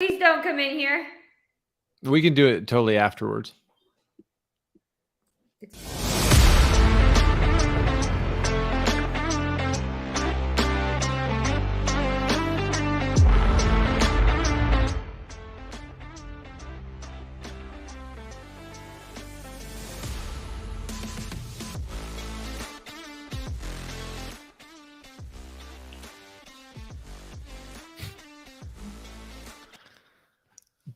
Please don't come in here. We can do it totally afterwards.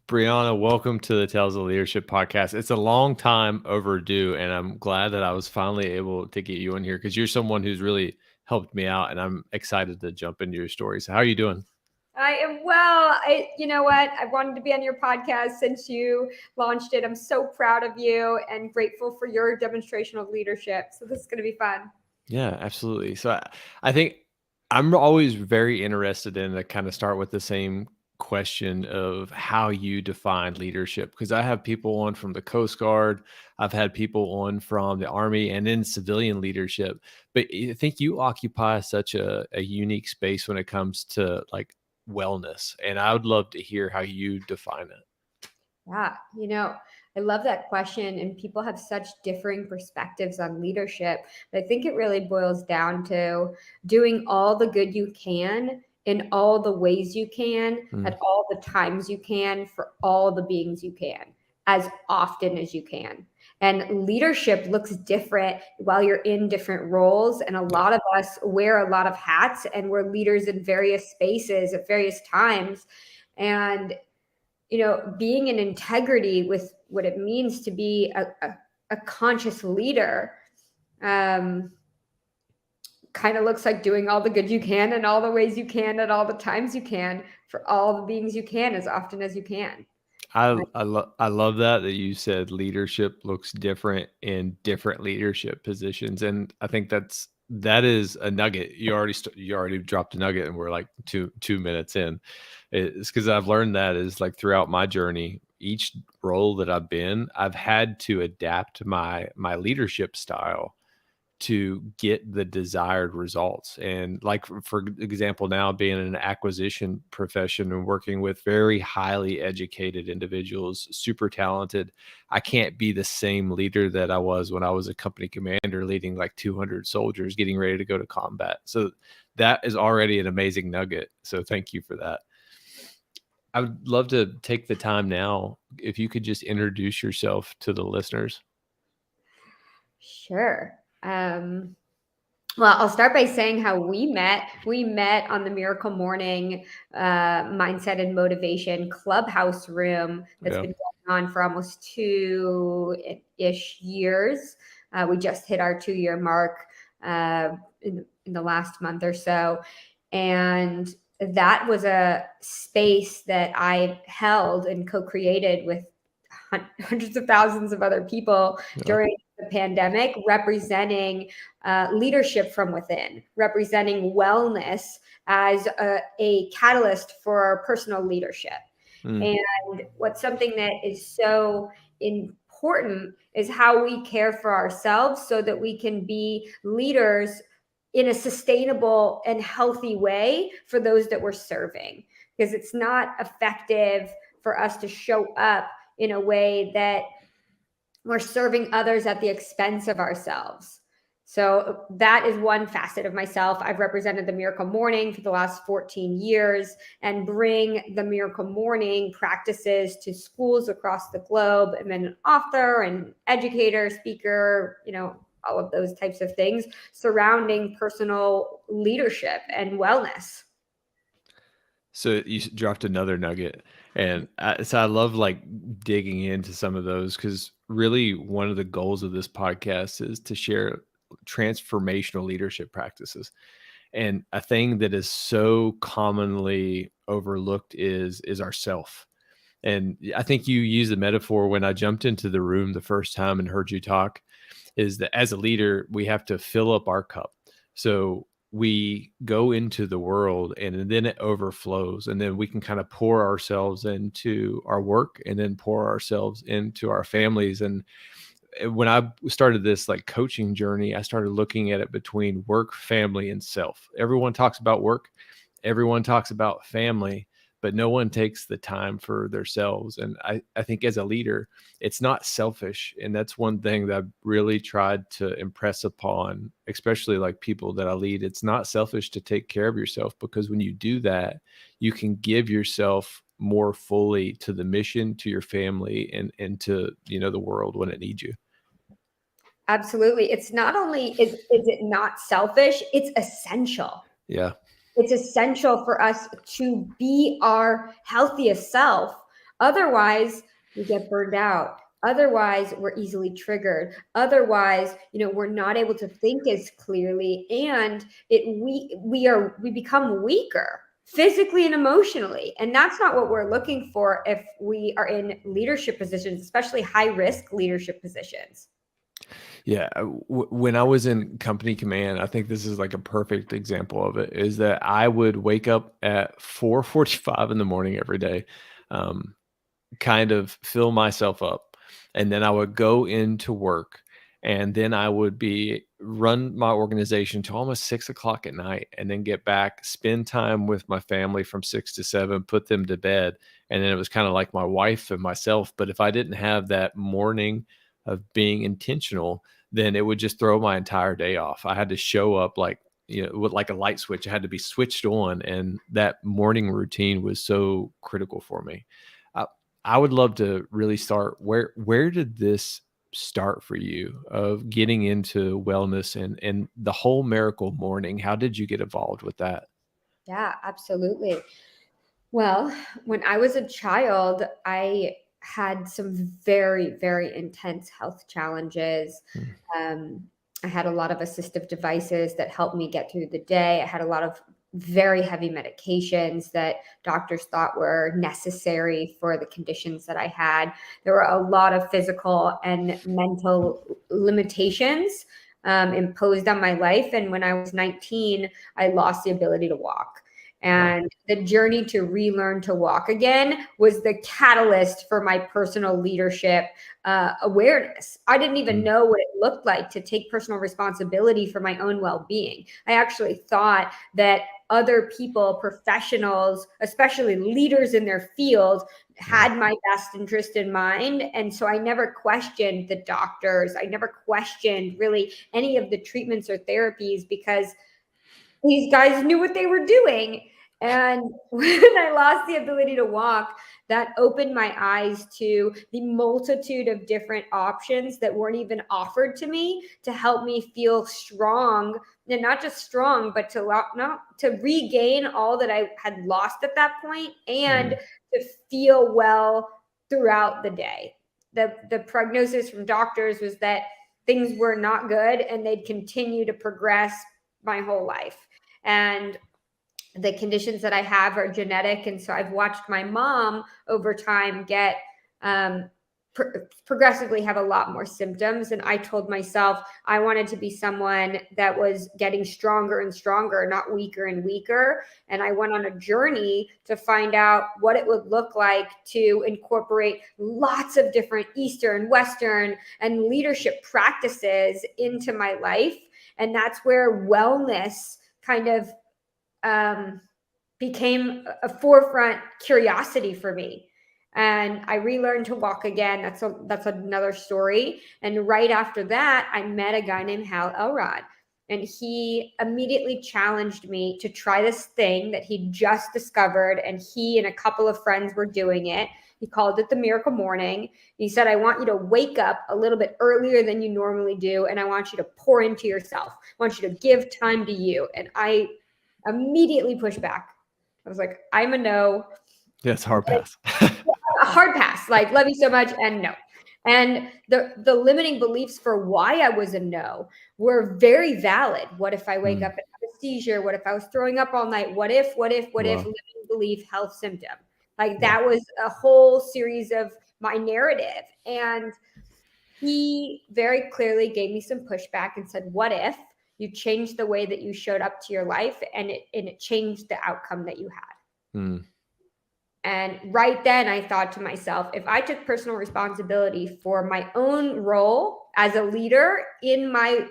Brianna, welcome to the Tales of Leadership podcast. It's a long time overdue, and I'm glad that I was finally able to get you in here because you're someone who's really helped me out, and I'm excited to jump into your story. So how are you doing? I am well. You know what? I wanted to be on your podcast since you launched it. I'm so proud of you and grateful for your demonstration of leadership. So this is going to be fun. Yeah, absolutely. So I think I'm always very interested in to kind of start with the same question of how you define leadership, because I have people on from the Coast Guard, I've had people on from the Army and in civilian leadership, but I think you occupy such a unique space when it comes to like wellness, and I would love to hear how you define it. Yeah, I love that question, and people have such differing perspectives on leadership. But I think it really boils down to doing all the good you can in all the ways you can, at all the times you can, for all the beings you can, as often as you can. And leadership looks different while you're in different roles. And a lot of us wear a lot of hats, and we're leaders in various spaces at various times. And being in integrity with what it means to be a conscious leader kind of looks like doing all the good you can in all the ways you can at all the times you can for all the beings you can as often as you can. I love that you said leadership looks different in different leadership positions, and I think that is a nugget. You already dropped a nugget, and we're like two minutes in. It's because I've learned that is like throughout my journey, each role that I've had to adapt my leadership style to get the desired results. And like, for example, now being in an acquisition profession and working with very highly educated individuals, super talented, I can't be the same leader that I was when I was a company commander leading like 200 soldiers getting ready to go to combat. So that is already an amazing nugget. So thank you for that. I would love to take the time now, if you could just introduce yourself to the listeners. Sure. Well, I'll start by saying how we met. We met on the Miracle Morning Mindset and Motivation Clubhouse room that's been going on for almost 2-ish years. We just hit our 2-year mark in the last month or so. And that was a space that I held and co-created with hundreds of thousands of other people during the pandemic, representing leadership from within, representing wellness as a catalyst for personal leadership. And what's something that is so important is how we care for ourselves so that we can be leaders in a sustainable and healthy way for those that we're serving. Because it's not effective for us to show up in a way that we're serving others at the expense of ourselves. So that is one facet of myself. I've represented the Miracle Morning for the last 14 years and bring the Miracle Morning practices to schools across the globe. I'm an author and educator, speaker, all of those types of things surrounding personal leadership and wellness. So you dropped another nugget, and so I love like digging into some of those, because really one of the goals of this podcast is to share transformational leadership practices. And a thing that is so commonly overlooked is ourself. And I think you used the metaphor when I jumped into the room the first time and heard you talk, is that as a leader, we have to fill up our cup. So we go into the world and then it overflows, and then we can kind of pour ourselves into our work and then pour ourselves into our families. And when I started this like coaching journey, I started looking at it between work, family, and self. Everyone talks about work, everyone talks about family, but no one takes the time for themselves. And I think as a leader, it's not selfish. And that's one thing that I've really tried to impress upon, especially like people that I lead. It's not selfish to take care of yourself, because when you do that, you can give yourself more fully to the mission, to your family, and to, the world when it needs you. Absolutely. It's not only is it not selfish, it's essential. Yeah. It's essential for us to be our healthiest self. Otherwise, we get burned out. Otherwise, we're easily triggered. Otherwise, we're not able to think as clearly, and we become weaker physically and emotionally. And that's not what we're looking for if we are in leadership positions, especially high risk leadership positions. Yeah. When I was in company command, I think this is like a perfect example of it, is that I would wake up at 4:45 in the morning every day, um, kind of fill myself up, and then I would go into work, and then I would be run my organization to almost 6 o'clock at night, and then get back, spend time with my family from 6 to 7, put them to bed. And then it was kind of like my wife and myself. But if I didn't have that morning of being intentional, then it would just throw my entire day off. I had to show up like, with like a light switch. I had to be switched on. And that morning routine was so critical for me. I, I would love to really start, where did this start for you, of getting into wellness and the whole miracle morning? How did you get involved with that? Yeah, absolutely. Well, when I was a child, I had some very, very intense health challenges. Mm. Um, I had a lot of assistive devices that helped me get through the day. I had a lot of very heavy medications that doctors thought were necessary for the conditions that I had. There were a lot of physical and mental limitations imposed on my life. And when I was 19, I lost the ability to walk. Wow. And the journey to relearn to walk again was the catalyst for my personal leadership awareness. I didn't even Mm. know what it looked like to take personal responsibility for my own well-being. I actually thought that other people, professionals, especially leaders in their field, Yeah. had my best interest in mind. And so I never questioned the doctors. I never questioned really any of the treatments or therapies, because these guys knew what they were doing. And when I lost the ability to walk, that opened my eyes to the multitude of different options that weren't even offered to me to help me feel strong, and not just strong, but not to regain all that I had lost at that point, and Mm. to feel well throughout the day. The prognosis from doctors was that things were not good and they'd continue to progress my whole life. And the conditions that I have are genetic. And so I've watched my mom over time get um, progressively have a lot more symptoms. And I told myself I wanted to be someone that was getting stronger and stronger, not weaker and weaker. And I went on a journey to find out what it would look like to incorporate lots of different Eastern, Western, and leadership practices into my life. And that's where wellness kind of became a forefront curiosity for me. And I relearned to walk again. That's another story. And right after that, I met a guy named Hal Elrod. And he immediately challenged me to try this thing that he just discovered. And he and a couple of friends were doing it. He called it the miracle morning. He said, I want you to wake up a little bit earlier than you normally do. And I want you to pour into yourself. I want you to give time to you. And I immediately pushed back. I was like, I'm a no. Yeah, it's a hard Like, pass. a hard pass. Like, love you so much, and no. And the limiting beliefs for why I was a no were very valid. What if I wake Mm. up and have a seizure? What if I was throwing up all night? What if Wow. limiting belief, health symptom? Like, Yeah. that was a whole series of my narrative. And he very clearly gave me some pushback and said, what if you changed the way that you showed up to your life, and it changed the outcome that you had? Mm. And right then I thought to myself, if I took personal responsibility for my own role as a leader in my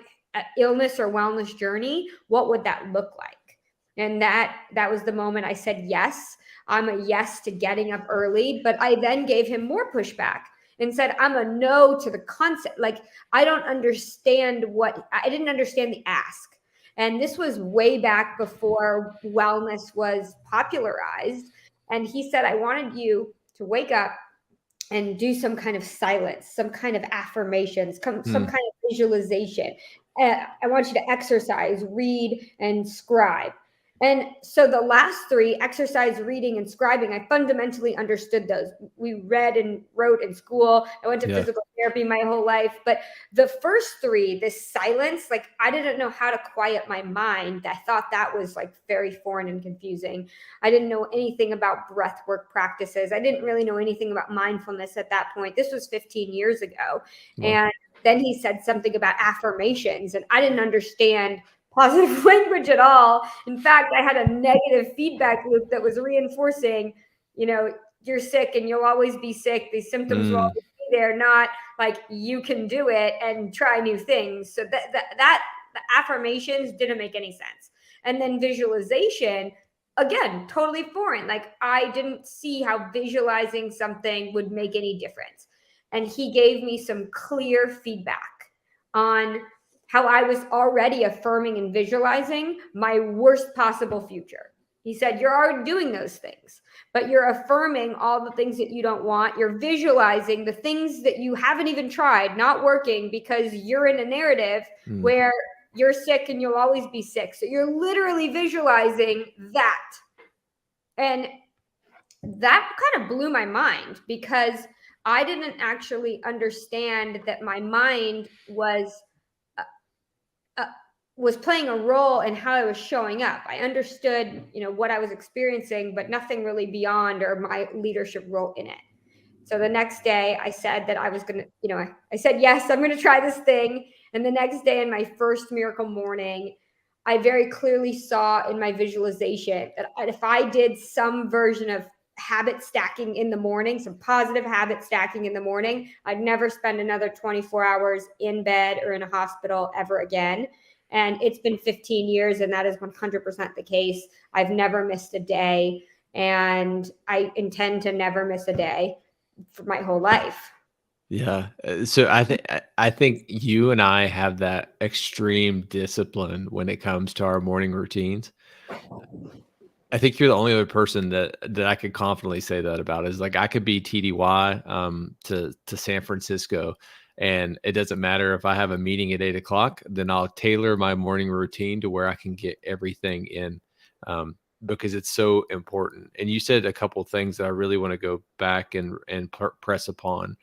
illness or wellness journey, what would that look like? And that was the moment I said yes. I'm a yes to getting up early, but I then gave him more pushback and said I'm a no to the concept. Like I didn't understand the ask. And this was way back before wellness was popularized. And he said, I wanted you to wake up and do some kind of silence, some kind of affirmations, some kind of visualization. I want you to exercise, read, and scribe. And so the last three, exercise, reading, and scribing, I fundamentally understood those. We read and wrote in school. I went to Yeah. physical therapy my whole life. But the first three, this silence, like I didn't know how to quiet my mind. I thought that was like very foreign and confusing. I didn't know anything about breath work practices. I didn't really know anything about mindfulness at that point. This was 15 years ago. Wow. And then he said something about affirmations, and I didn't understand positive language at all. In fact, I had a negative feedback loop that was reinforcing, you're sick and you'll always be sick. These symptoms will Mm. always be there, not like you can do it and try new things. So that the affirmations didn't make any sense. And then visualization, again, totally foreign. Like I didn't see how visualizing something would make any difference. And he gave me some clear feedback on how I was already affirming and visualizing my worst possible future. He said, you're already doing those things, but you're affirming all the things that you don't want. You're visualizing the things that you haven't even tried, not working because you're in a narrative Mm. where you're sick and you'll always be sick. So you're literally visualizing that. And that kind of blew my mind because I didn't actually understand that my mind uh, was playing a role in how I was showing up. I understood, what I was experiencing, but nothing really beyond or my leadership role in it. So the next day I said that I was going to, I said, yes, I'm going to try this thing. And the next day in my first miracle morning, I very clearly saw in my visualization that if I did some version of habit stacking in the morning, some positive habit stacking in the morning, I'd never spend another 24 hours in bed or in a hospital ever again. And it's been 15 years, and that is 100% the case. I've never missed a day, and I intend to never miss a day for my whole life. Yeah. So I think you and I have that extreme discipline when it comes to our morning routines. I think you're the only other person that I could confidently say that about is like I could be TDY to San Francisco, and it doesn't matter if I have a meeting at 8 o'clock, then I'll tailor my morning routine to where I can get everything in, because it's so important. And you said a couple things that I really want to go back and press upon,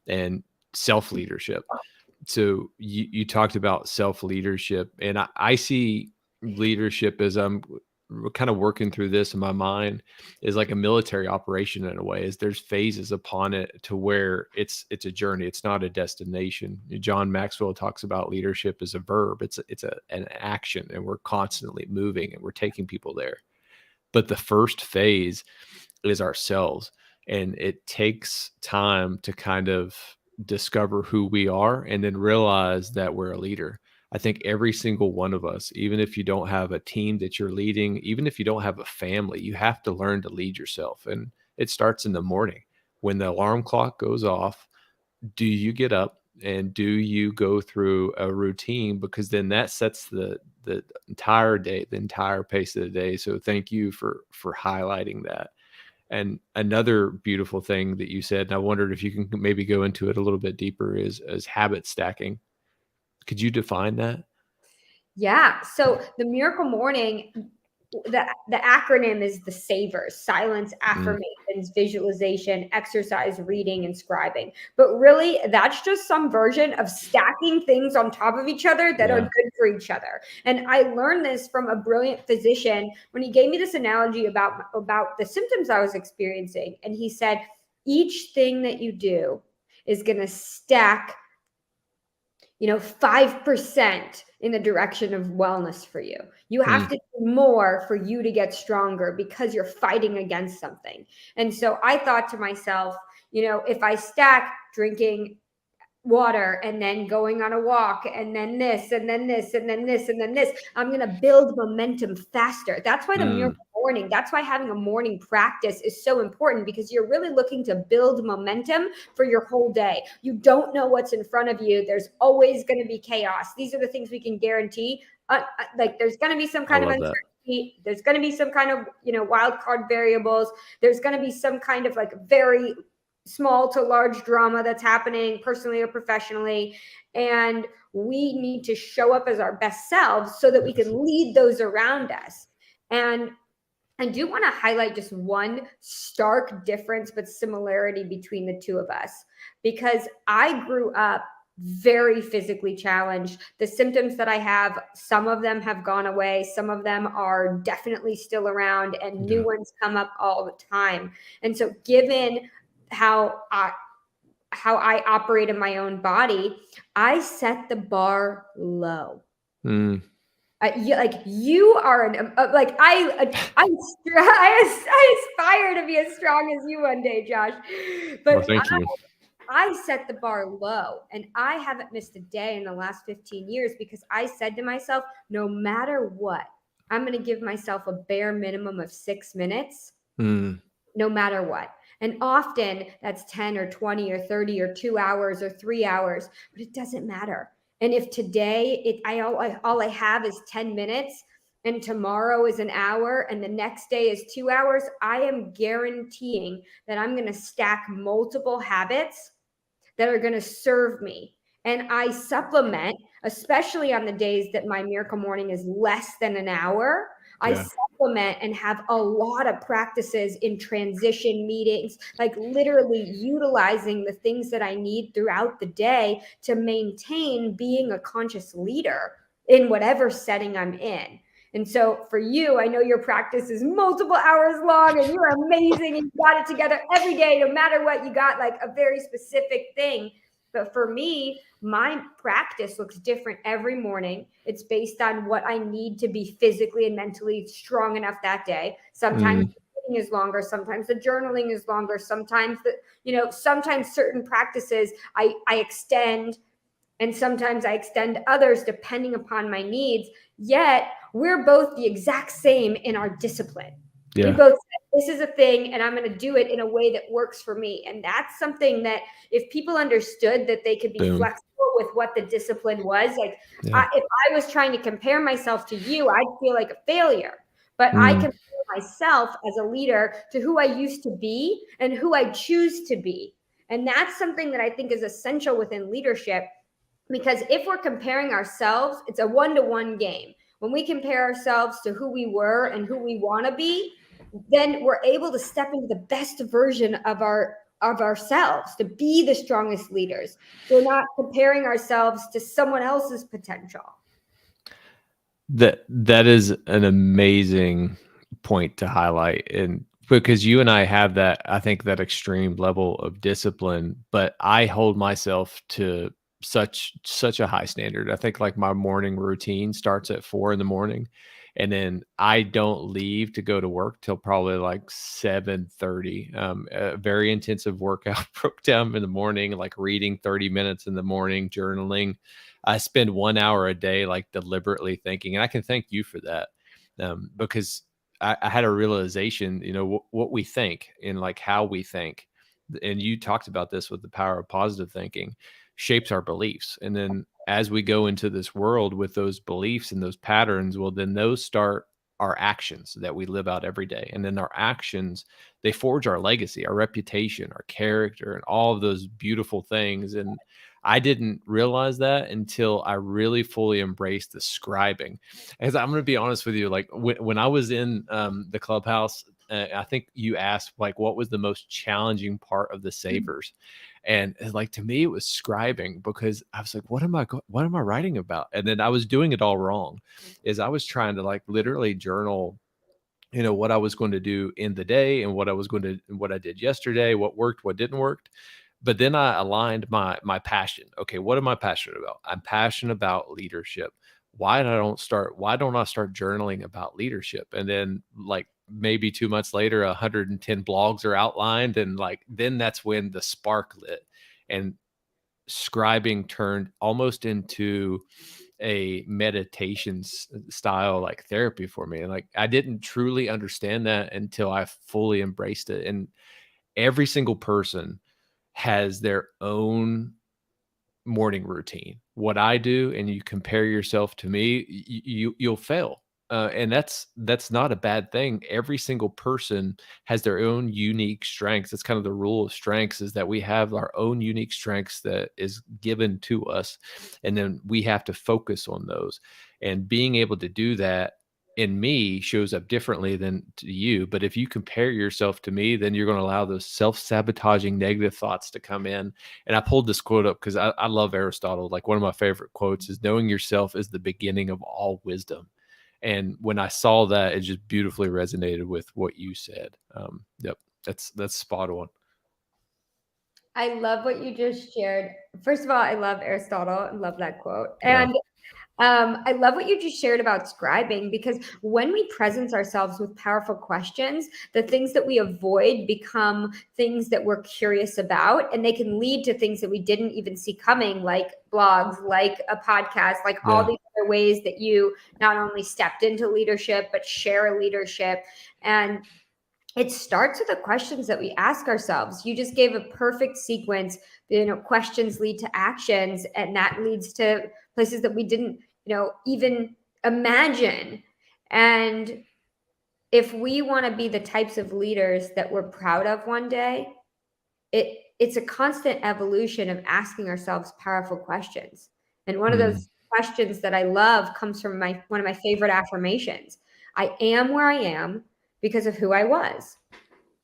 and self leadership. So you talked about self leadership, and I see leadership as kind of working through this in my mind is like a military operation in a way. Is there's phases upon it to where it's a journey, it's not a destination. John Maxwell talks about leadership as a verb. An action, and we're constantly moving and we're taking people there. But the first phase is ourselves. And it takes time to kind of discover who we are and then realize that we're a leader. I think every single one of us, even if you don't have a team that you're leading, even if you don't have a family, you have to learn to lead yourself. And it starts in the morning. When the alarm clock goes off, do you get up and do you go through a routine? Because then that sets the entire day, the entire pace of the day. So thank you for highlighting that. And another beautiful thing that you said, and I wondered if you can maybe go into it a little bit deeper, is habit stacking. Could you define that? Yeah. So the miracle morning, the acronym is the savers: silence, Mm, affirmations, visualization, exercise, reading, and scribing. But really, that's just some version of stacking things on top of each other that are yeah. good for each other. And I learned this from a brilliant physician when he gave me this analogy about the symptoms I was experiencing. And he said, each thing that you do is going to stack 5% in the direction of wellness for you. You have Mm, to do more for you to get stronger because you're fighting against something. And so I thought to myself, if I stack drinking water, and then going on a walk, and then this, and then this, and then this, and then this. I'm going to build momentum faster. That's why the Mm, miracle morning, that's why having a morning practice is so important, because you're really looking to build momentum for your whole day. You don't know what's in front of you. There's always going to be chaos. These are the things we can guarantee. Like there's going to be some I kind of love that. uncertainty. There's going to be some kind of, wild card variables. There's going to be some kind of like very small to large drama that's happening personally or professionally. And we need to show up as our best selves so that we Yes. can lead those around us. And I do want to highlight just one stark difference but similarity between the two of us, because I grew up very physically challenged. The symptoms that I have, some of them have gone away, some of them are definitely still around, and new Yeah. ones come up all the time. And so given how I operate in my own body, I set the bar low. Mm. Like you are like I aspire to be as strong as you one day, Josh. Well, But thank you. I set the bar low, and I haven't missed a day in the last 15 years because I said to myself, no matter what, I'm going to give myself a bare minimum of 6 minutes, Mm. no matter what. And often that's 10 or 20 or 30 or 2 hours or 3 hours, but it doesn't matter. And if today all I have is 10 minutes, and tomorrow is an hour, and the next day is 2 hours, I am guaranteeing that I'm going to stack multiple habits that are going to serve me. And I supplement, especially on the days that my miracle morning is less than an hour. I Yeah. supplement and have a lot of practices in transition meetings, like literally utilizing the things that I need throughout the day to maintain being a conscious leader in whatever setting I'm in. And so for you, I know your practice is multiple hours long and you're amazing and you got it together every day, no matter what. You got like a very specific thing. But for me, my practice looks different every morning. It's based on what I need to be physically and mentally strong enough that day. Sometimes Mm. the reading is longer, sometimes the journaling is longer, sometimes sometimes certain practices I extend, and sometimes I extend others depending upon my needs. Yet we're both the exact same in our discipline. We Yeah. both said, this is a thing, and I'm going to do it in a way that works for me. And that's something that if people understood that they could be Boom. flexible with what the discipline was, like Yeah. if I was trying to compare myself to you, I'd feel like a failure. But I Mm. compare myself as a leader to who I used to be and who I choose to be. And that's something that I think is essential within leadership, because if we're comparing ourselves, it's a one-to-one game. When we compare ourselves to who we were and who we want to be, then we're able to step into the best version of ourselves to be the strongest leaders. We're not comparing ourselves to someone else's potential. That is an amazing point to highlight, and because you and I have that, I think, that extreme level of discipline, but I hold myself to such a high standard. I think like my morning routine starts at 4 in the morning, and then I don't leave to go to work till probably like 7:30. A very intensive workout broke down in the morning, like reading 30 minutes in the morning, journaling. I spend 1 hour a day, like, deliberately thinking, and I can thank you for that, because I had a realization, what we think and, like, how we think, and you talked about this with the power of positive thinking, shapes our beliefs, and then as we go into this world with those beliefs and those patterns, well, then those start our actions that we live out every day, and then our actions, they forge our legacy, our reputation, our character, and all of those beautiful things, and I didn't realize that until I really fully embraced the scribing. As I'm going to be honest with you, like when I was in the clubhouse, I think you asked like what was the most challenging part of the savers, and like to me it was scribing, because I was like, what am I writing about? And then I was doing it all wrong. Is I was trying to like literally journal, what I was going to do in the day and what I did yesterday, what worked, what didn't work. But then I aligned my passion. Okay, what am I passionate about? I'm passionate about leadership. Why don't I start journaling about leadership? And then like maybe 2 months later, 110 blogs are outlined. And like then that's when the spark lit. And scribing turned almost into a meditation style, like therapy for me. And like, I didn't truly understand that until I fully embraced it. And every single person has their own morning routine. What I do, and you compare yourself to me, you'll fail. And that's not a bad thing. Every single person has their own unique strengths. It's kind of the rule of strengths, is that we have our own unique strengths that is given to us, and then we have to focus on those. And being able to do that in me shows up differently than to you. But if you compare yourself to me, then you're going to allow those self-sabotaging negative thoughts to come in. And I pulled this quote up because I love Aristotle. Like, one of my favorite quotes is, knowing yourself is the beginning of all wisdom. And when I saw that, it just beautifully resonated with what you said. Yep, that's spot on. I love what you just shared. First of all, I love Aristotle and love that quote. Yeah. And I love what you just shared about scribing, because when we presence ourselves with powerful questions, the things that we avoid become things that we're curious about, and they can lead to things that we didn't even see coming, like blogs, like a podcast, like all these other ways that you not only stepped into leadership, but share leadership. And it starts with the questions that we ask ourselves. You just gave a perfect sequence. Questions lead to actions, and that leads to places that we didn't, even imagine. And if we want to be the types of leaders that we're proud of one day, it's a constant evolution of asking ourselves powerful questions. And one of those questions that I love comes from one of my favorite affirmations. I am where I am because of who I was.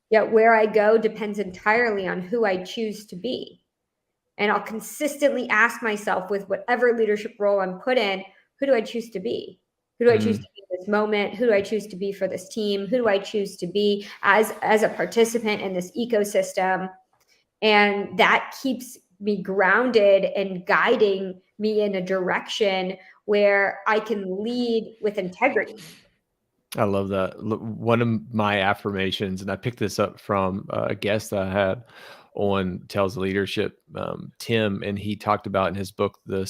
Yet where I go depends entirely on who I choose to be. And I'll consistently ask myself, with whatever leadership role I'm put in, who do I choose to be? Who do I choose to be in this moment? Who do I choose to be for this team? Who do I choose to be as a participant in this ecosystem? And that keeps me grounded and guiding me in a direction where I can lead with integrity. I love that. One of my affirmations, and I picked this up from a guest that I had on Tells Leadership, Tim, and he talked about in his book, the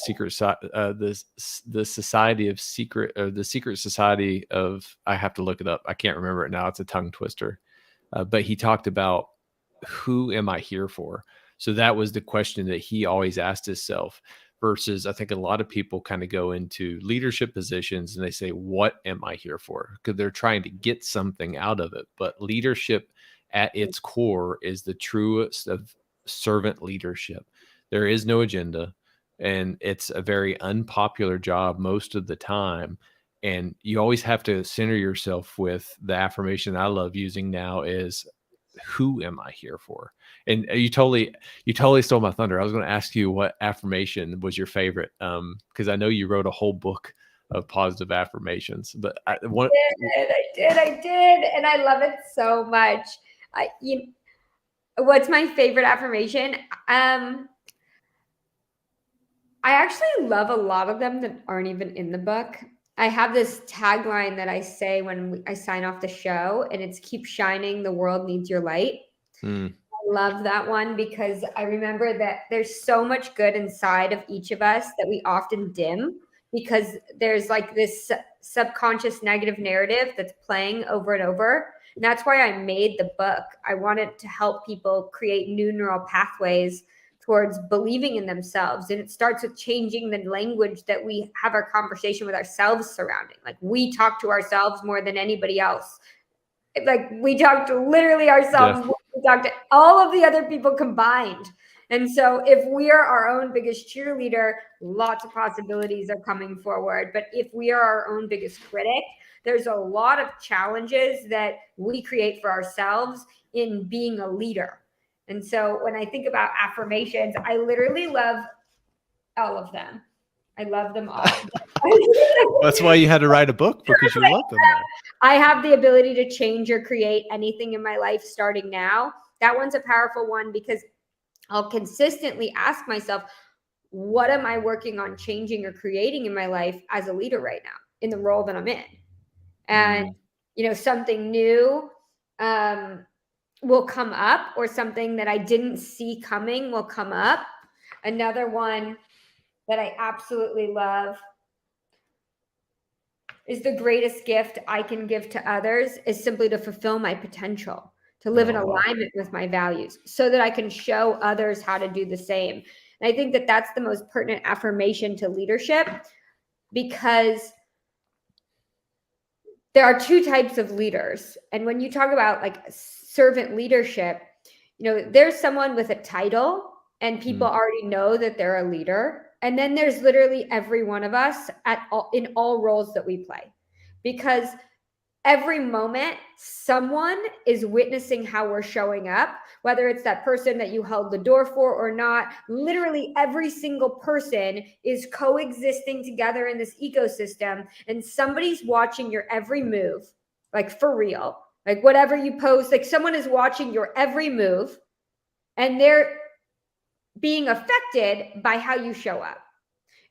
the Society of Secret, or the Secret Society of, I have to look it up. I can't remember it now. It's a tongue twister. But he talked about, who am I here for? So that was the question that he always asked himself. Versus, I think a lot of people kind of go into leadership positions and they say, what am I here for? Because they're trying to get something out of it. But leadership at its core is the truest of servant leadership. There is no agenda, and it's a very unpopular job most of the time. And you always have to center yourself with the affirmation I love using now is, who am I here for? And you totally stole my thunder. I was going to ask you what affirmation was your favorite, because I know you wrote a whole book of positive affirmations. But I did, and I love it so much. What's my favorite affirmation? I actually love a lot of them that aren't even in the book. I have this tagline that I say when I sign off the show, and it's "Keep shining, the world needs your light." I love that one because I remember that there's so much good inside of each of us that we often dim, because there's like this subconscious negative narrative that's playing over and over. And that's why I made the book. I wanted to help people create new neural pathways towards believing in themselves. And it starts with changing the language that we have our conversation with ourselves surrounding. Like, we talk to ourselves more than anybody else. Like, we talk to literally ourselves. Yeah. We talk to all of the other people combined. And so if we are our own biggest cheerleader, lots of possibilities are coming forward. But if we are our own biggest critic, there's a lot of challenges that we create for ourselves in being a leader. And so when I think about affirmations, I literally love all of them. I love them all. That's why you had to write a book, because you love them all. I have the ability to change or create anything in my life starting now. That one's a powerful one because I'll consistently ask myself, what am I working on changing or creating in my life as a leader right now in the role that I'm in? And, something new will come up, or something that I didn't see coming will come up. Another one that I absolutely love is the greatest gift I can give to others is simply to fulfill my potential, to live in alignment with my values so that I can show others how to do the same. And I think that that's the most pertinent affirmation to leadership, because there are two types of leaders. And when you talk about like servant leadership, there's someone with a title and people already know that they're a leader. And then there's literally every one of us in all roles that we play, because every moment someone is witnessing how we're showing up, whether it's that person that you held the door for or not. Literally every single person is coexisting together in this ecosystem, and somebody's watching your every move, like for real, like whatever you post, like someone is watching your every move and they're being affected by how you show up.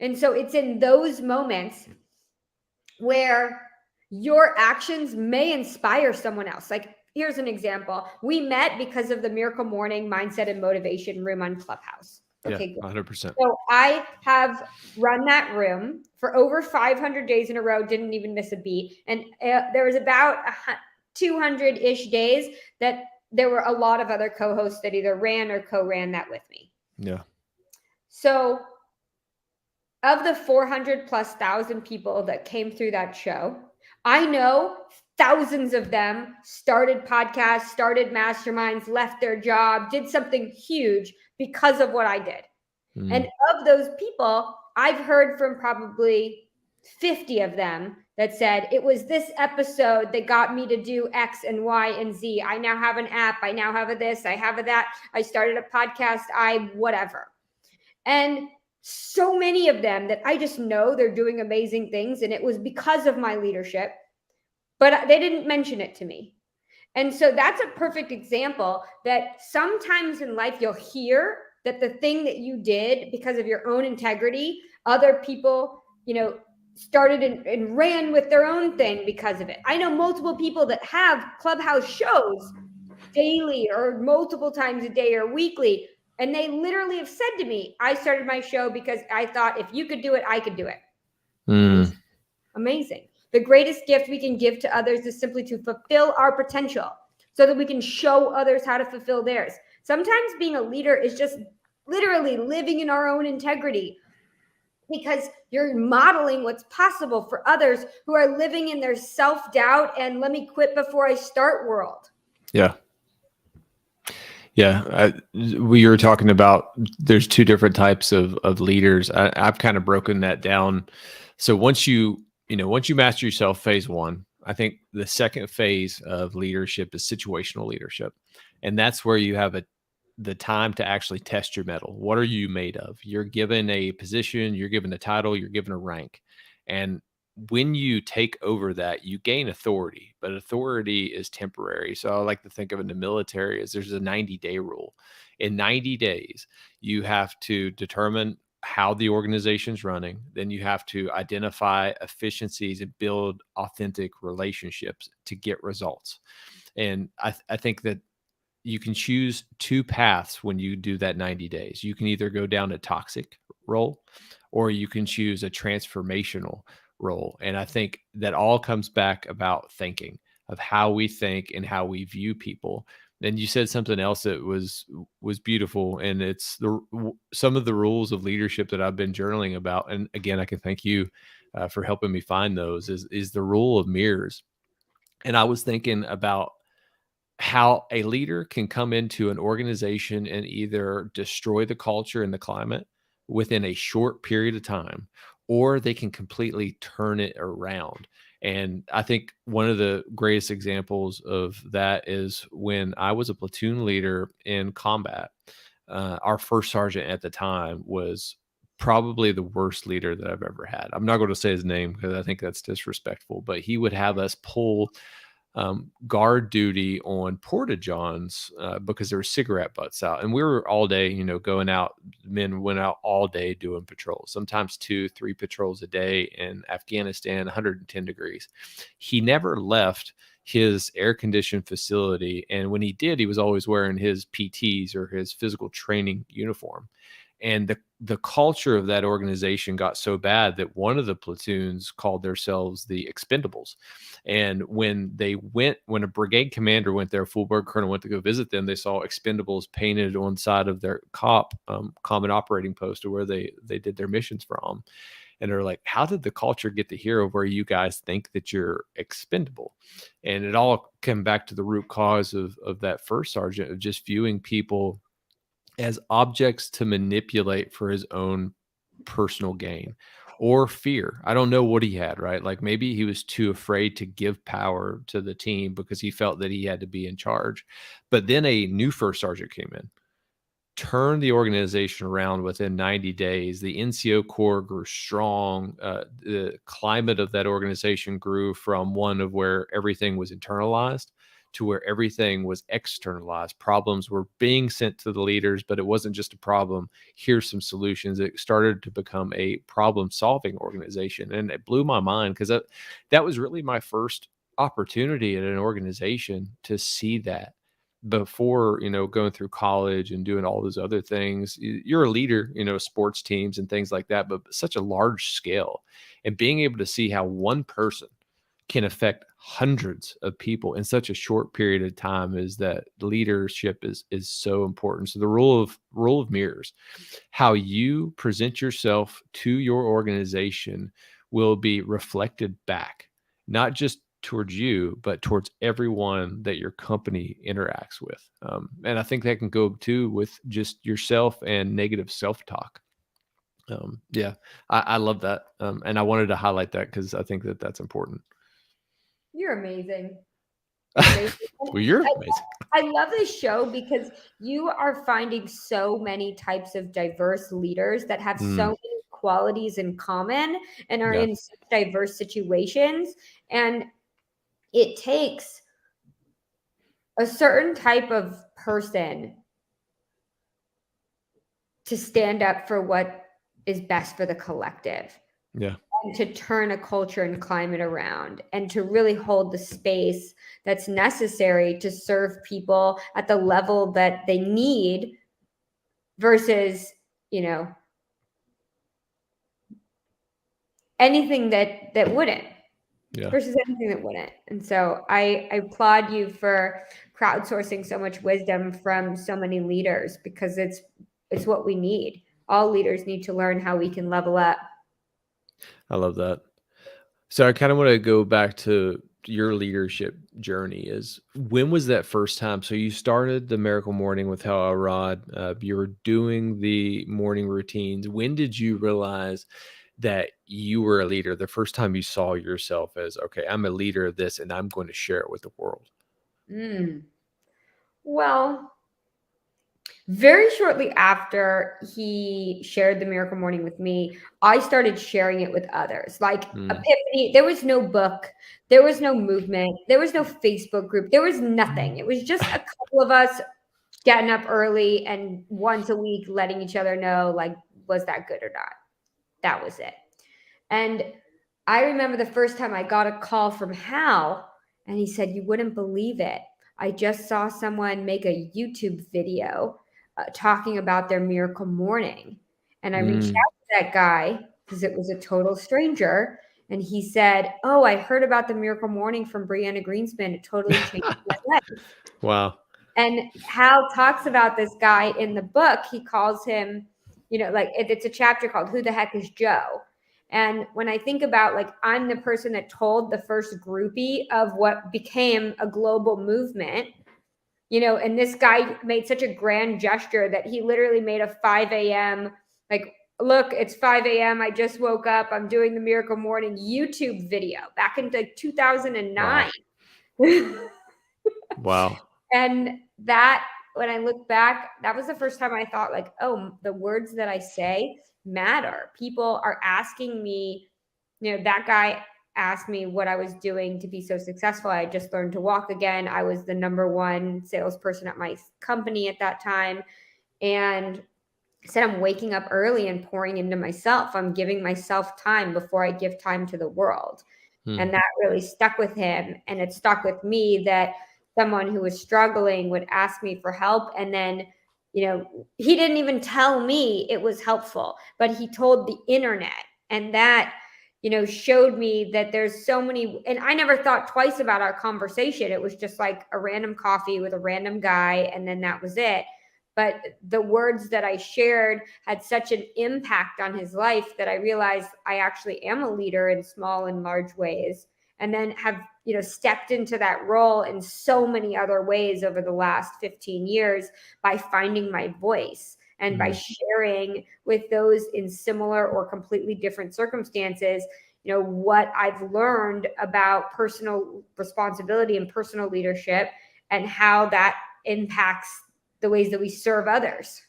And so it's in those moments where your actions may inspire someone else. Like, here's an example. We met because of the Miracle Morning Mindset and Motivation room on Clubhouse. Okay, yeah, 100%. So I have run that room for over 500 days in a row, didn't even miss a beat. And there was about 200-ish days that there were a lot of other co-hosts that either ran or co-ran that with me. Yeah. So of the 400,000+ people that came through that show, I know thousands of them started podcasts, started masterminds, left their job, did something huge because of what I did. And of those people, I've heard from probably 50 of them that said, it was this episode that got me to do X and Y and Z. I now have an app. I now have a this. I have a that. I started a podcast. Whatever. And so many of them that I just know they're doing amazing things. And it was because of my leadership, but they didn't mention it to me. And so that's a perfect example that sometimes in life you'll hear that the thing that you did because of your own integrity, other people, started and ran with their own thing because of it. I know multiple people that have Clubhouse shows daily or multiple times a day or weekly. And they literally have said to me, I started my show because I thought if you could do it, I could do it. Amazing. The greatest gift we can give to others is simply to fulfill our potential so that we can show others how to fulfill theirs. Sometimes being a leader is just literally living in our own integrity, because you're modeling what's possible for others who are living in their self-doubt and let me quit before I start world. Yeah. Yeah. We were talking about there's two different types of leaders. I've kind of broken that down. So once you master yourself, phase one, I think the second phase of leadership is situational leadership. And that's where you have the time to actually test your mettle. What are you made of? You're given a position, you're given a title, you're given a rank. And when you take over that, you gain authority, but authority is temporary. So I like to think of it in the military as there's a 90-day rule. In 90 days, you have to determine how the organization's running. Then you have to identify efficiencies and build authentic relationships to get results. And I think that you can choose two paths when you do that 90 days. You can either go down a toxic role or you can choose a transformational role. And I think that all comes back about thinking, of how we think and how we view people. And you said something else that was beautiful, and it's some of the rules of leadership that I've been journaling about. And again, I can thank you for helping me find those. Is the rule of mirrors. And I was thinking about how a leader can come into an organization and either destroy the culture and the climate within a short period of time, or they can completely turn it around. And I think one of the greatest examples of that is when I was a platoon leader in combat. Our first sergeant at the time was probably the worst leader that I've ever had. I'm not going to say his name because I think that's disrespectful, but he would have us pull guard duty on porta-johns because there were cigarette butts out, and we were all day, going out. Men went out all day doing patrols, sometimes 2-3 patrols a day in Afghanistan, 110 degrees. He never left his air-conditioned facility, and when he did, he was always wearing his PTs or his physical training uniform. And the culture of that organization got so bad that one of the platoons called themselves the Expendables. And when a brigade commander went there, full bird colonel went to go visit them, they saw Expendables painted on the side of their common operating post, or where they did their missions from. And they're like, how did the culture get to here where you guys think that you're expendable? And it all came back to the root cause of that first sergeant, of just viewing people as objects to manipulate for his own personal gain or fear. I don't know what he had, right? Like maybe he was too afraid to give power to the team because he felt that he had to be in charge. But then a new first sergeant came in, turned the organization around within 90 days. The NCO Corps grew strong. The climate of that organization grew from one of where everything was internalized to where everything was externalized. Problems were being sent to the leaders, but it wasn't just a problem. Here's some solutions. It started to become a problem-solving organization. And it blew my mind because that was really my first opportunity at an organization to see that. Before, going through college and doing all those other things, you're a leader, sports teams and things like that, but such a large scale, and being able to see how one person can affect hundreds of people in such a short period of time, is that leadership is so important. So the rule of mirrors, how you present yourself to your organization will be reflected back, not just towards you, but towards everyone that your company interacts with. And I think that can go too with just yourself and negative self-talk. Yeah, I love that. And I wanted to highlight that because I think that that's important. You're amazing. You're amazing. Well, you're amazing. I love this show because you are finding so many types of diverse leaders that have so many qualities in common and are Yeah. in such diverse situations. And it takes a certain type of person to stand up for what is best for the collective. Yeah. And to turn a culture and climate around, and to really hold the space that's necessary to serve people at the level that they need versus, anything that wouldn't. Yeah. Versus anything that wouldn't. And so I applaud you for crowdsourcing so much wisdom from so many leaders, because it's what we need. All leaders need to learn how we can level up. I love that. So I kind of want to go back to your leadership journey. Is when was that first time? So you started the Miracle Morning with Hal Elrod. You were doing the morning routines. When did you realize that you were a leader? The first time you saw yourself as, okay, I'm a leader of this and I'm going to share it with the world. Well, very shortly after he shared the Miracle Morning with me, I started sharing it with others. Like Epiphany, there was no book, there was no movement, there was no Facebook group, there was nothing. It was just a couple of us getting up early and once a week letting each other know, like, was that good or not? That was it. And I remember the first time I got a call from Hal, and he said, "You wouldn't believe it. I just saw someone make a YouTube video talking about their Miracle Morning." And I reached out to that guy because it was a total stranger. And he said, "Oh, I heard about the Miracle Morning from Brianna Greenspan. It totally changed my life." Wow. And Hal talks about this guy in the book. He calls him, like it's a chapter called "Who the Heck is Joe?" And when I think about, like, I'm the person that told the first groupie of what became a global movement, and this guy made such a grand gesture that he literally made a 5 a.m. like, look, it's 5 a.m. I just woke up. I'm doing the Miracle Morning YouTube video back in like 2009. Wow. Wow. And that, when I look back, that was the first time I thought, like, oh, the words that I say matter. People are asking me, that guy asked me what I was doing to be so successful. I just learned to walk again. I was the number one salesperson at my company at that time. And I said, I'm waking up early and pouring into myself. I'm giving myself time before I give time to the world. And that really stuck with him. And it stuck with me that someone who was struggling would ask me for help. And then, he didn't even tell me it was helpful, but he told the internet. And that, showed me that there's so many, and I never thought twice about our conversation. It was just like a random coffee with a random guy, and then that was it. But the words that I shared had such an impact on his life that I realized I actually am a leader in small and large ways, and then have, stepped into that role in so many other ways over the last 15 years by finding my voice and by sharing with those in similar or completely different circumstances, what I've learned about personal responsibility and personal leadership, and how that impacts the ways that we serve others.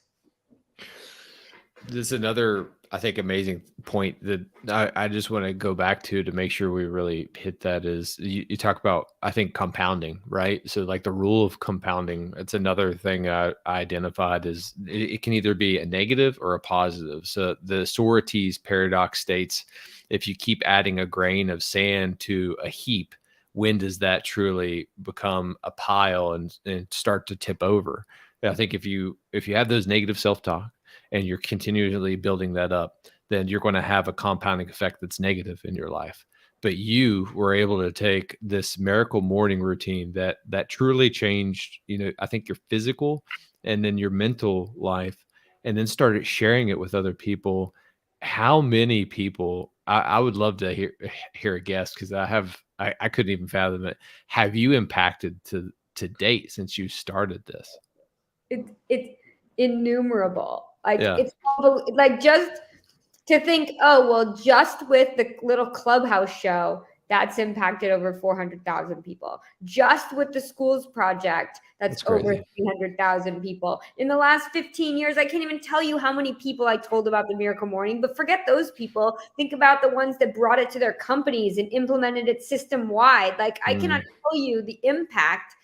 This is another, I think, amazing point that I just want to go back to make sure we really hit that is you talk about, I think, compounding, right? So like the rule of compounding, it's another thing I identified is it can either be a negative or a positive. So the Socrates paradox states, if you keep adding a grain of sand to a heap, when does that truly become a pile and start to tip over? I think if you have those negative self-talk, and you're continually building that up, then you're going to have a compounding effect that's negative in your life. But you were able to take this miracle morning routine that truly changed, I think your physical and then your mental life, and then started sharing it with other people. How many people, I would love to hear a guess, because I couldn't even fathom it. Have you impacted to date since you started this? It's innumerable. Like, Yeah, it's like, just to think, oh, well, just with the little clubhouse show, that's impacted over 400,000 people. Just with the schools project, that's over crazy. 300,000 people. In the last 15 years, I can't even tell you how many people I told about the Miracle Morning, but forget those people. Think about the ones that brought it to their companies and implemented it system wide. Like, I cannot tell you the impact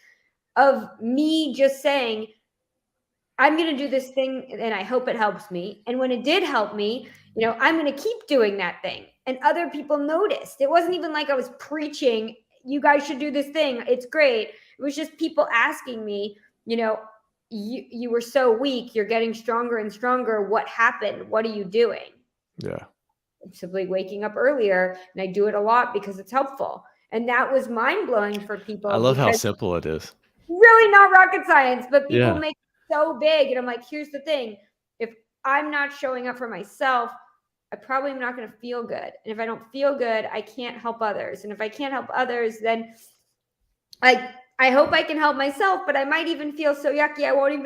of me just saying, I'm going to do this thing and I hope it helps me. And when it did help me, I'm going to keep doing that thing. And other people noticed. It wasn't even like I was preaching, you guys should do this thing, it's great. It was just people asking me, you were so weak, you're getting stronger and stronger. What happened? What are you doing? Yeah. I'm simply waking up earlier, and I do it a lot because it's helpful. And that was mind blowing for I people, love how because simple it is. really not rocket science, but people Yeah. make it so big. And I'm like, here's the thing. If I'm not showing up for myself, I probably am not going to feel good. And if I don't feel good, I can't help others. And if I can't help others, then I hope I can help myself, but I might even feel so yucky I won't even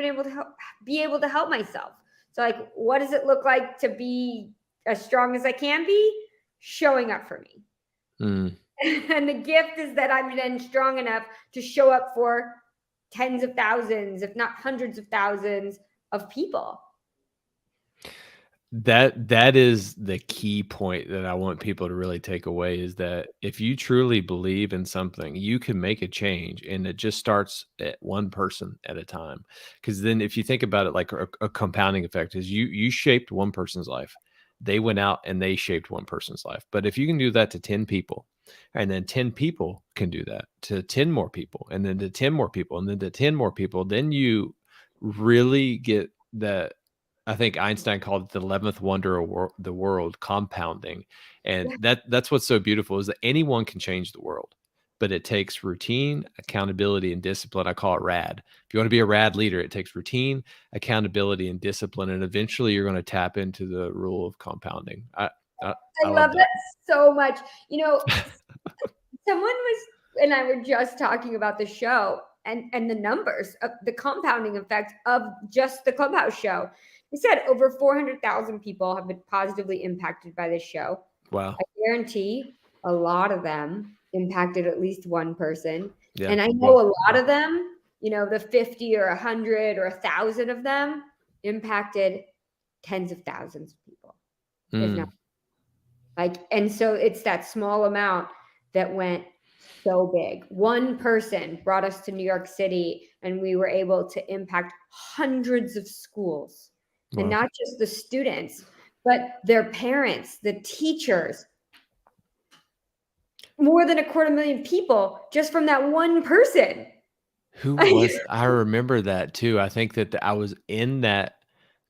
be able to help myself. So, like, what does it look like to be as strong as I can be? Showing up for me. And the gift is that I'm then strong enough to show up for tens of thousands, if not hundreds of thousands of people. That is the key point that I want people to really take away, is that if you truly believe in something, you can make a change, and it just starts at one person at a time. Because then if you think about it like a compounding effect, is you shaped one person's life. They went out and they shaped one person's life. But if you can do that to 10 people, and then 10 people can do that to 10 more people, and then to 10 more people, and then to 10 more people, then you really get that. I think Einstein called it the 11th wonder of the world, compounding. And Yeah. that's what's so beautiful, is that anyone can change the world, but it takes routine, accountability, and discipline. I call it RAD. If you want to be a RAD leader, it takes routine, accountability, and discipline. And eventually you're going to tap into the rule of compounding. I love love that. that so much. Someone and I were just talking about the show and the numbers of the compounding effect of just the Clubhouse show. They said over 400,000 people have been positively impacted by this show. Wow. I guarantee a lot of them impacted at least one person. Yeah. And I know Well, a lot of them, the 50 or 100 or 1,000 of them impacted tens of thousands of people, if not. And so it's that small amount that went so big. One person brought us to New York City, and we were able to impact hundreds of schools. wow. And not just the students, but their parents, the teachers. More than 250,000 people just from that one person. Who was I remember that too. I think that I was in that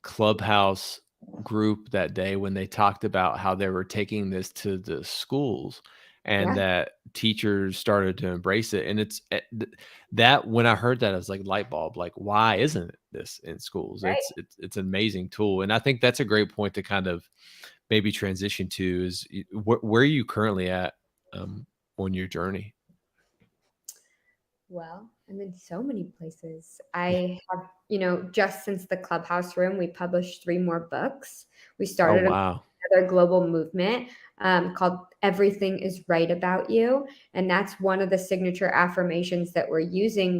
Clubhouse group that day when they talked about how they were taking this to the schools and Yeah, that teachers started to embrace it. And that when I heard that, I was like light bulb, like, why isn't this in schools? right. It's an amazing tool. And I think that's a great point to kind of maybe transition to is where are you currently at on your journey? Well, I'm in so many places. I have, just since the Clubhouse room, we published 3 more books. We Oh, started wow. another global movement called Everything is Right About You. And that's one of the signature affirmations that we're using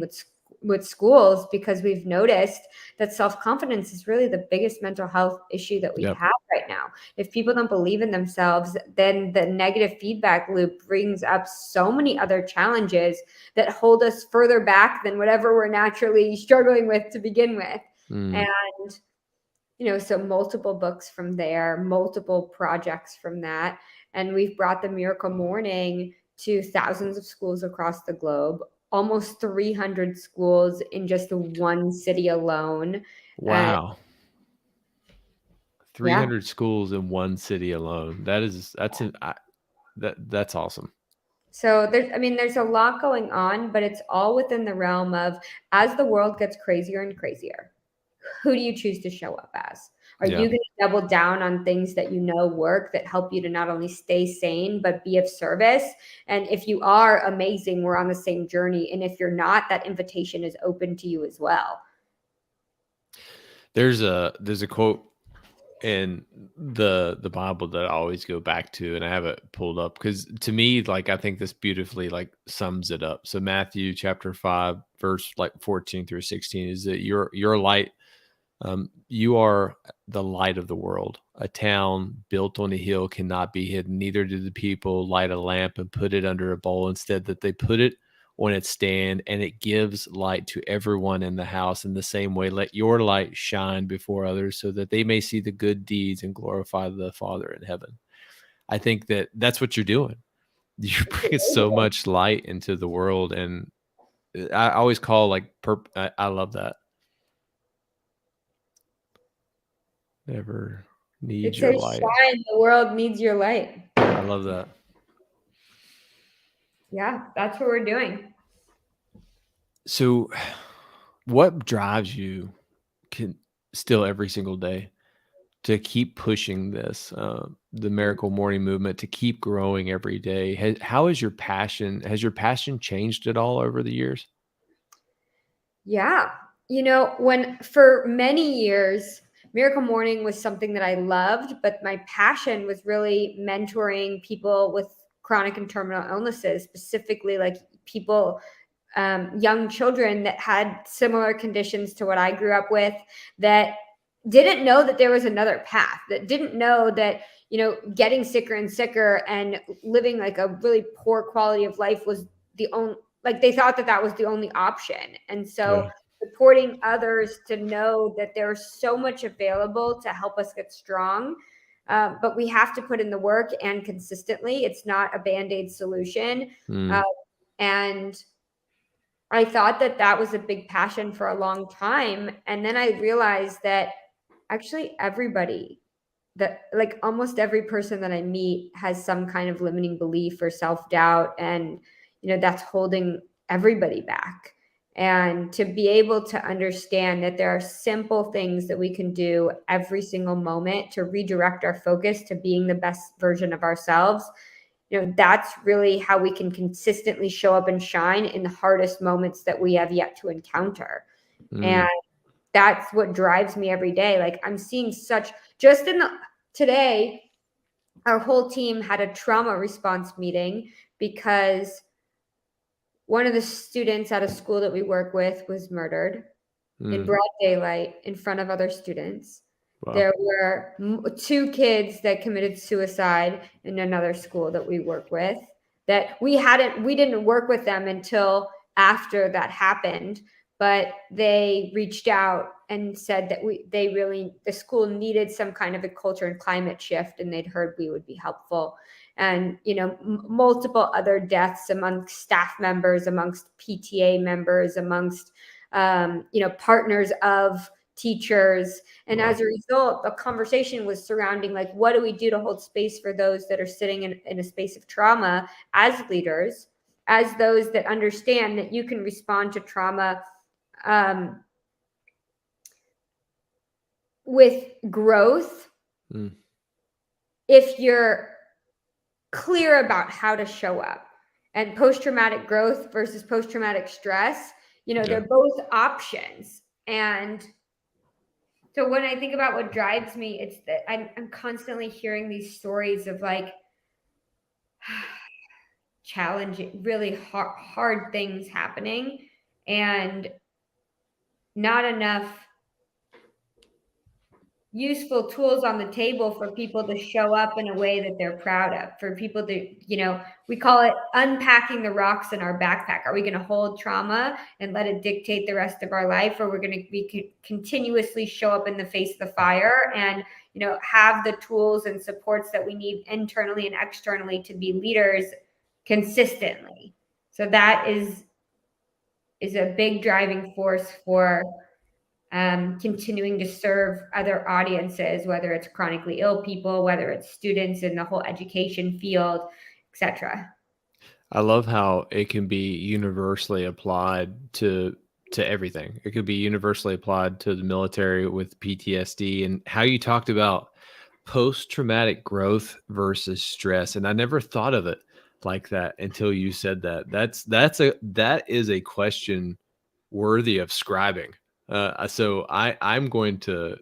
with schools because we've noticed that self-confidence is really the biggest mental health issue that we Yep. have right now. If people don't believe in themselves, then the negative feedback loop brings up so many other challenges that hold us further back than whatever we're naturally struggling with to begin with. Mm. And so multiple books from there, multiple projects from that. And we've brought the Miracle Morning to thousands of schools across the globe, almost 300 schools in just one city alone. Uh, Wow. yeah. 300 schools in one city alone. That's awesome. So there's a lot going on, but it's all within the realm of as the world gets crazier and crazier, who do you choose to show up as? Are Yeah. you going to double down on things that work that help you to not only stay sane, but be of service? And if you are, amazing, we're on the same journey. And if you're not, that invitation is open to you as well. There's a quote in the Bible that I always go back to, and I have it pulled up because to me, like I think this beautifully like sums it up. So Matthew chapter 5, verse like 14 through 16 is that your light. You are the light of the world. A town built on a hill cannot be hidden. Neither do the people light a lamp and put it under a bowl. Instead, that they put it on its stand, and it gives light to everyone in the house. In the same way, let your light shine before others, so that they may see the good deeds and glorify the Father in heaven. I think that that's what you're doing. You're bringing so much light into the world, and I always call like I love that. Never It needs your says, light. shine, the world needs your light. I love that. Yeah, that's what we're doing. So, what drives you can still every single day to keep pushing this, the Miracle Morning movement, to keep growing every day? How is your passion? Has your passion changed at all over the years? Yeah. When for many years, Miracle Morning was something that I loved, but my passion was really mentoring people with chronic and terminal illnesses, specifically like people, young children that had similar conditions to what I grew up with, that didn't know that there was another path, that didn't know that, getting sicker and sicker and living like a really poor quality of life was the only, like they thought that that was the only option. And so Yeah. supporting others to know that there's so much available to help us get strong. But we have to put in the work and consistently. It's not a band-aid solution. Uh, Mm, and I thought that that was a big passion for a long time. And then I realized that actually everybody, that like almost every person that I meet has some kind of limiting belief or self-doubt, and that's holding everybody back. And to be able to understand that there are simple things that we can do every single moment to redirect our focus to being the best version of ourselves, that's really how we can consistently show up and shine in the hardest moments that we have yet to encounter. And mm, that's what drives me every day. Like I'm seeing such, just in the today, our whole team had a trauma response meeting because one of the students at a school that we work with was murdered in mm. broad daylight in front of other students. Wow. There were 2 kids that committed suicide in another school that we work with, that we didn't work with them until after that happened, but they reached out and said that the school needed some kind of a culture and climate shift, and they'd heard we would be helpful. and multiple other deaths amongst staff members, amongst PTA members, amongst partners of teachers. And Wow. as a result, the conversation was surrounding, like, what do we do to hold space for those that are sitting in a space of trauma as leaders, as those that understand that you can respond to trauma with growth if you're clear about how to show up. And post-traumatic growth versus post-traumatic stress, they're both options. And so when I think about what drives me, it's that I'm constantly hearing these stories of, like, challenging, really hard things happening, and not enough useful tools on the table for people to show up in a way that they're proud of, for people to, we call it unpacking the rocks in our backpack. Are we going to hold trauma and let it dictate the rest of our life, or we're going to be continuously show up in the face of the fire and, have the tools and supports that we need internally and externally to be leaders consistently? So that is a big driving force for continuing to serve other audiences, whether it's chronically ill people, whether it's students in the whole education field, etc. I love how it can be universally applied to everything. It could be universally applied to the military with PTSD, and how you talked about post-traumatic growth versus stress. And I never thought of it like that until you said that. That is a question worthy of scribing. So I'm going to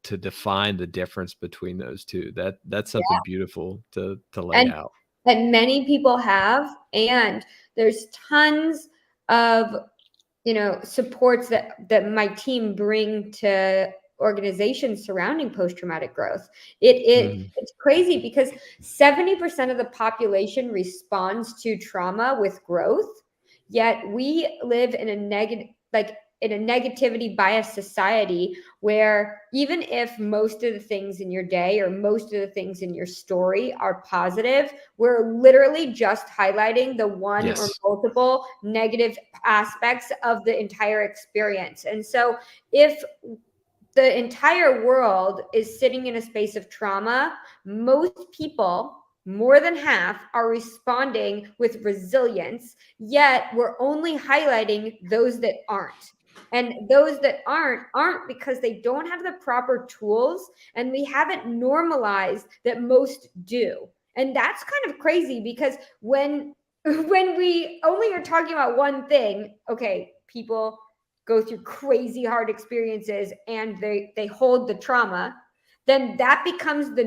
define the difference between those two. That's something beautiful to lay And out. and many people have, and there's tons of supports that my team bring to organizations surrounding post-traumatic growth. It's crazy because 70% of the population responds to trauma with growth, yet we live in a negativity biased society where even if most of the things in your day or most of the things in your story are positive, we're literally just highlighting the one or Yes. multiple negative aspects of the entire experience. And so if the entire world is sitting in a space of trauma, most people, more than half, are responding with resilience, yet we're only highlighting those that aren't. And those that aren't because they don't have the proper tools, and we haven't normalized that most do. And that's kind of crazy because when we only are talking about one thing, okay, people go through crazy hard experiences and they hold the trauma, then that becomes that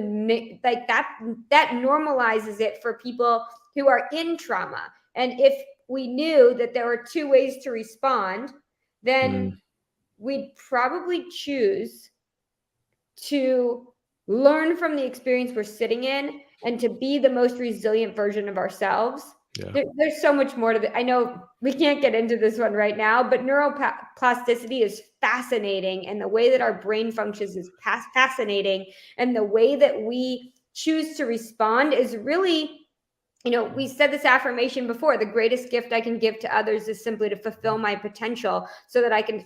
normalizes it for people who are in trauma. And if we knew that there were two ways to respond, then we'd probably choose to learn from the experience we're sitting in and to be the most resilient version of ourselves. Yeah. There's so much more to it. I know we can't get into this one right now, but neuroplasticity is fascinating, and the way that our brain functions is fascinating, and the way that we choose to respond is really, we said this affirmation before: the greatest gift I can give to others is simply to fulfill my potential so that I can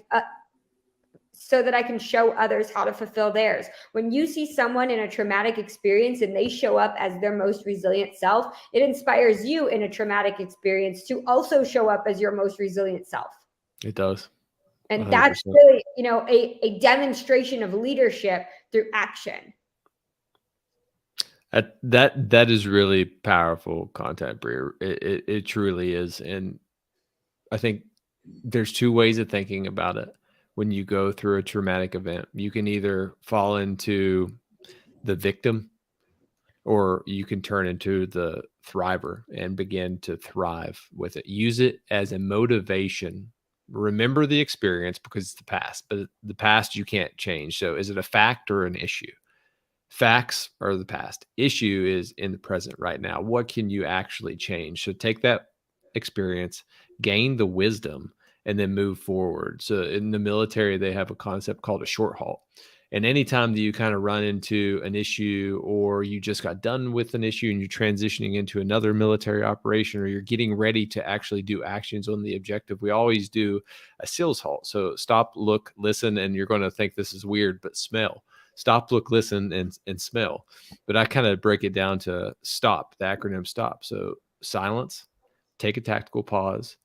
show others how to fulfill theirs. When you see someone in a traumatic experience and they show up as their most resilient self, it inspires you in a traumatic experience to also show up as your most resilient self. It does. And 100%. that's really, a demonstration of leadership through action. That is really powerful content, Brie. It truly is. And I think there's two ways of thinking about it. When you go through a traumatic event, you can either fall into the victim, or you can turn into the thriver and begin to thrive with it. Use it as a motivation. Remember the experience because it's the past, but the past you can't change. So is it a fact or an issue? Facts are the past. Issue is in the present right now. What can you actually change? So take that experience, gain the wisdom, and then move forward. So in the military, they have a concept called a short halt. And anytime that you kind of run into an issue, or you just got done with an issue and you're transitioning into another military operation, or you're getting ready to actually do actions on the objective, we always do a SEALs halt. So stop, look, listen, and you're going to think this is weird, but smell. Stop, look, listen, and smell. But I kind of break it down to STOP, the acronym STOP. So silence, take a tactical pause,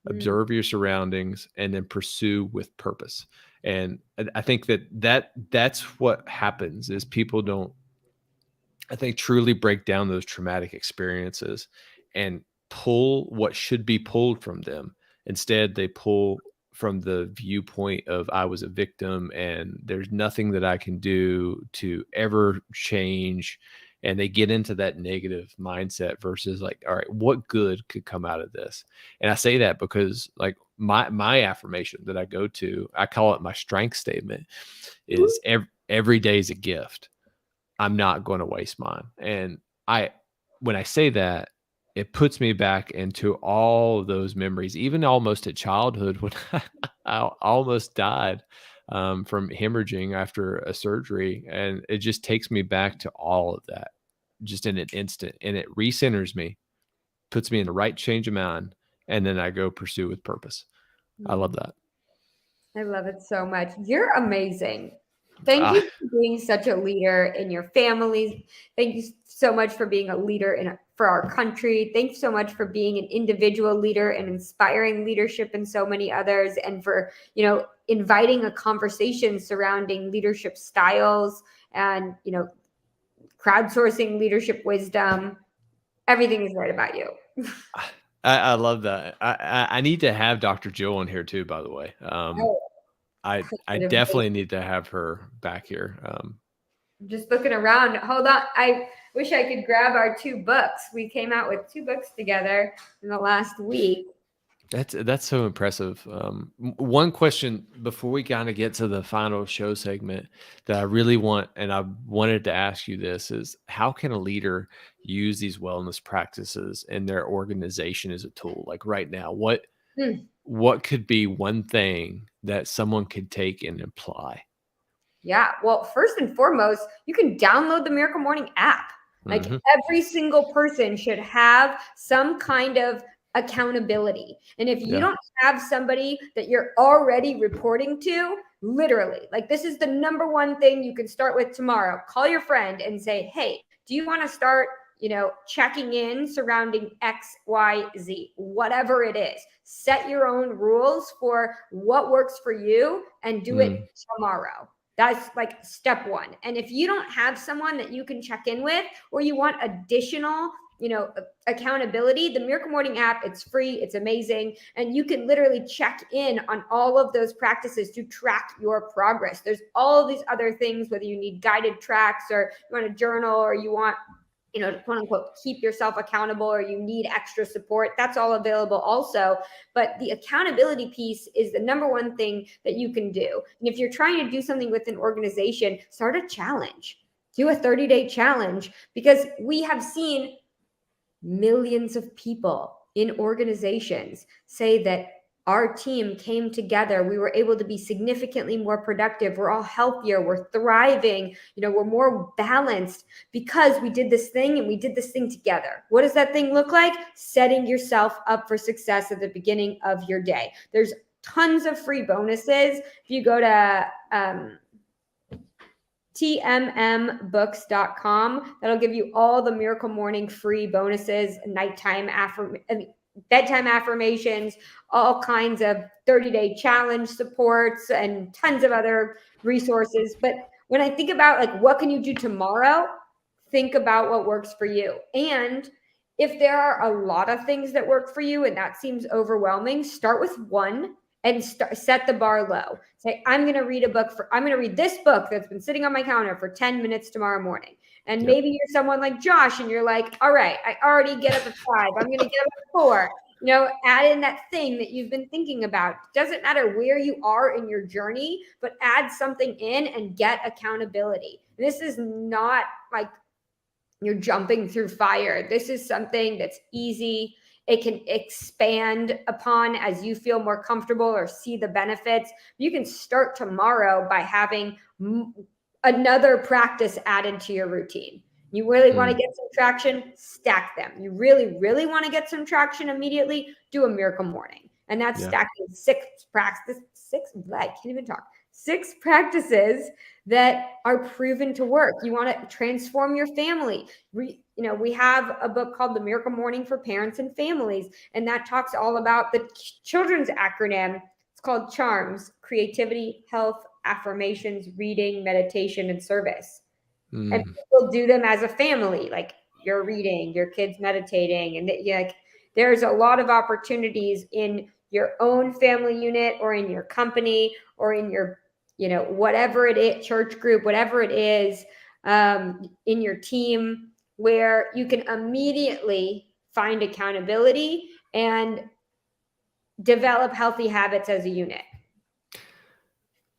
Mm. observe your surroundings, and then pursue with purpose. And I think that's what happens is people don't, I think, truly break down those traumatic experiences and pull what should be pulled from them. Instead, they pull from the viewpoint of I was a victim and there's nothing that I can do to ever change. And they get into that negative mindset versus like, all right, what good could come out of this? And I say that because like my affirmation that I go to, I call it my strength statement, is every day is a gift. I'm not going to waste mine. And I, when I say that, it puts me back into all of those memories, even almost at childhood when I almost died from hemorrhaging after a surgery. And it just takes me back to all of that just in an instant. And it recenters me, puts me in the right change of mind. And then I go pursue with purpose. I love Mm. that. I love it so much. You're amazing. Thank Ah, you for being such a leader in your families. Thank you so much for being a leader for our country. Thanks so much for being an individual leader and inspiring leadership in so many others, and for, inviting a conversation surrounding leadership styles and, crowdsourcing leadership wisdom. Everything is right about you. I love that. I need to have Dr. Jill on here too, by the way. Oh, I definitely need to have her back here. I'm just looking around. Hold on. I wish I could grab our 2 books. We came out with 2 books together in the last week. That's so impressive. One question before we kind of get to the final show segment that I really want, and I wanted to ask you this, is how can a leader use these wellness practices in their organization as a tool? Like right now, Hmm. what could be one thing that someone could take and apply? Yeah. Well, first and foremost, you can download the Miracle Morning app. Like, Hmm. every single person should have some kind of accountability. And if you Yeah. don't have somebody that you're already reporting to, literally, like, this is the number one thing you can start with tomorrow. Call your friend and say, hey, do you want to start, checking in surrounding X, Y, Z, whatever it is? Set your own rules for what works for you and do it Mm, tomorrow. That's like step one. And if you don't have someone that you can check in with, or you want additional, accountability, the Miracle Morning app, it's free, it's amazing. And you can literally check in on all of those practices to track your progress. There's all of these other things, whether you need guided tracks, or you want a journal, or you want, to quote unquote keep yourself accountable, or you need extra support, that's all available also. But the accountability piece is the number one thing that you can do. And if you're trying to do something with an organization, start a challenge. Do a 30-day challenge, because we have seen millions of people in organizations say that our team came together, we were able to be significantly more productive, we're all healthier, we're thriving, we're more balanced because we did this thing, and we did this thing together. What does that thing look like? Setting yourself up for success at the beginning of your day. There's tons of free bonuses. If you go to tmmbooks.com, that'll give you all the Miracle Morning free bonuses, bedtime affirmations, all kinds of 30-day challenge supports, and tons of other resources. But when I think about, like, what can you do tomorrow, think about what works for you. And if there are a lot of things that work for you and that seems overwhelming, start with one and set the bar low. Say, I'm going to read this book that's been sitting on my counter for 10 minutes tomorrow morning. And yep. maybe you're someone like Josh and you're like, all right, I already get up at 5. I'm going to get up at 4. Add in that thing that you've been thinking about. Doesn't matter where you are in your journey, but add something in and get accountability. This is not like you're jumping through fire. This is something that's easy. It can expand upon as you feel more comfortable or see the benefits. You can start tomorrow by having another practice added to your routine. You really want to get some traction, stack them. You really, really want to get some traction immediately, do a miracle morning. And that's stacking six practices that are proven to work. You want to transform your family. We have a book called The Miracle Morning for Parents and Families, and that talks all about the children's acronym. It's called CHARMS: creativity, health, affirmations, reading, meditation, and service. And people do them as a family, like you're reading, your kids meditating, and there's a lot of opportunities in your own family unit or in your company or in your, whatever it is, church group, whatever it is, in your team, where you can immediately find accountability and develop healthy habits as a unit.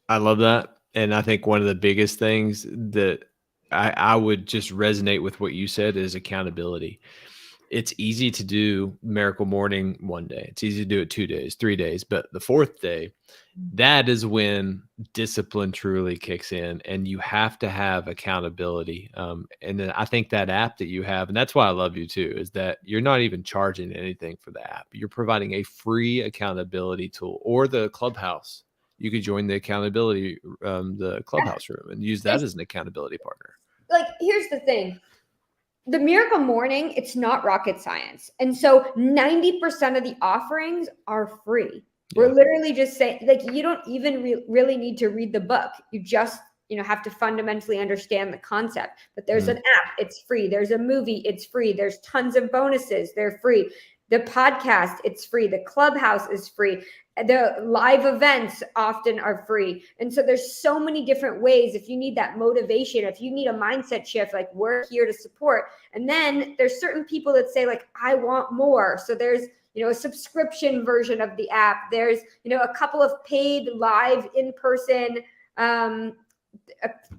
I love that. And I think one of the biggest things that I would just resonate with what you said is accountability. It's easy to do miracle morning one day. It's easy to do it 2 days, 3 days, but the fourth day, that is when discipline truly kicks in, and you have to have accountability. And then I think that app that you have, and that's why I love you too, is that you're not even charging anything for the app. You're providing a free accountability tool, or the Clubhouse. You could join the accountability, the Clubhouse room, and use that as an accountability partner. Like, here's the thing. The Miracle Morning, it's not rocket science. And so 90% of the offerings are free. We're literally just saying, like, you don't even really need to read the book. You just, have to fundamentally understand the concept. But there's an app, it's free. There's a movie, it's free. There's tons of bonuses, they're free. The podcast, it's free. The Clubhouse is free. The live events often are free. And so there's so many different ways. If you need that motivation, if you need a mindset shift, like, we're here to support. And then there's certain people that say, like, I want more. So there's, a subscription version of the app. There's, a couple of paid live in-person